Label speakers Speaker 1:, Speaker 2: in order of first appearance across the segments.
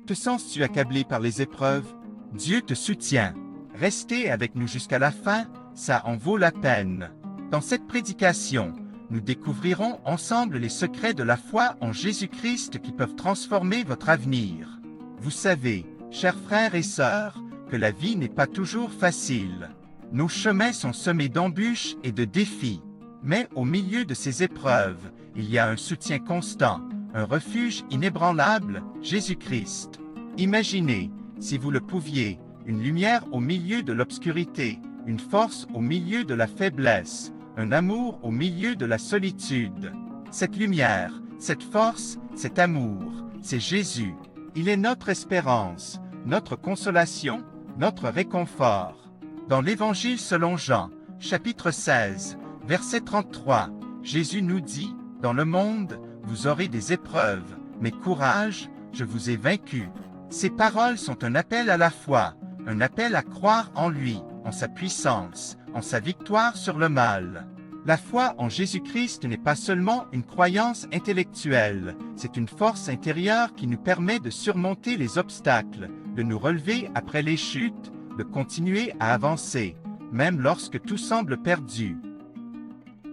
Speaker 1: Te sens-tu accablé par les épreuves? Dieu te soutient. Restez avec nous jusqu'à la fin, ça en vaut la peine. Dans cette prédication, nous découvrirons ensemble les secrets de la foi en Jésus-Christ qui peuvent transformer votre avenir. Vous savez, chers frères et sœurs, que la vie n'est pas toujours facile. Nos chemins sont semés d'embûches et de défis. Mais au milieu de ces épreuves, il y a un soutien constant, un refuge inébranlable, Jésus-Christ. Imaginez, si vous le pouviez, une lumière au milieu de l'obscurité, une force au milieu de la faiblesse, un amour au milieu de la solitude. Cette lumière, cette force, cet amour, c'est Jésus. Il est notre espérance, notre consolation, notre réconfort. Dans l'Évangile selon Jean, chapitre 16, verset 33, Jésus nous dit, « Dans le monde, vous aurez des épreuves, mais courage, je vous ai vaincu. » Ces paroles sont un appel à la foi, un appel à croire en lui, en sa puissance, en sa victoire sur le mal. La foi en Jésus-Christ n'est pas seulement une croyance intellectuelle, c'est une force intérieure qui nous permet de surmonter les obstacles, de nous relever après les chutes, de continuer à avancer, même lorsque tout semble perdu.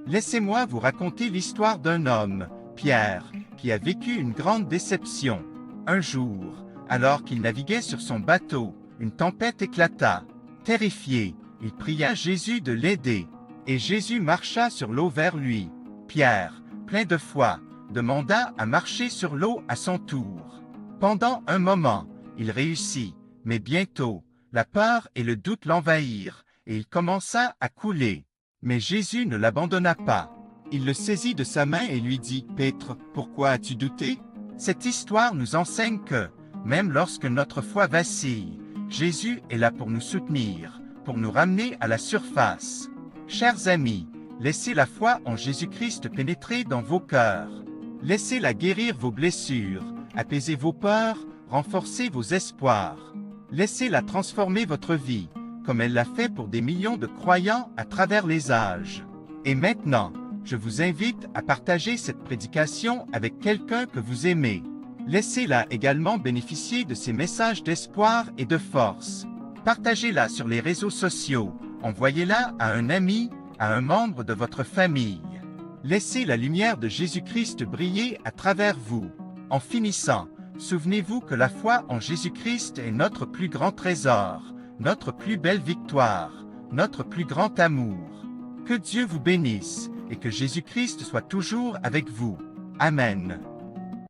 Speaker 1: Laissez-moi vous raconter l'histoire d'un homme, Pierre, qui a vécu une grande déception. Un jour, alors qu'il naviguait sur son bateau, une tempête éclata. Terrifié, il pria Jésus de l'aider, et Jésus marcha sur l'eau vers lui. Pierre, plein de foi, demanda à marcher sur l'eau à son tour. Pendant un moment, il réussit, mais bientôt, la peur et le doute l'envahirent, et il commença à couler. Mais Jésus ne l'abandonna pas. Il le saisit de sa main et lui dit, « Pétre, pourquoi as-tu douté ?» Cette histoire nous enseigne que, même lorsque notre foi vacille, Jésus est là pour nous soutenir, pour nous ramener à la surface. Chers amis, laissez la foi en Jésus-Christ pénétrer dans vos cœurs. Laissez-la guérir vos blessures, apaiser vos peurs, renforcer vos espoirs. Laissez-la transformer votre vie, comme elle l'a fait pour des millions de croyants à travers les âges. Et maintenant, je vous invite à partager cette prédication avec quelqu'un que vous aimez. Laissez-la également bénéficier de ces messages d'espoir et de force. Partagez-la sur les réseaux sociaux, envoyez-la à un ami, à un membre de votre famille. Laissez la lumière de Jésus-Christ briller à travers vous. En finissant, souvenez-vous que la foi en Jésus-Christ est notre plus grand trésor, notre plus belle victoire, notre plus grand amour. Que Dieu vous bénisse et que Jésus-Christ soit toujours avec vous. Amen.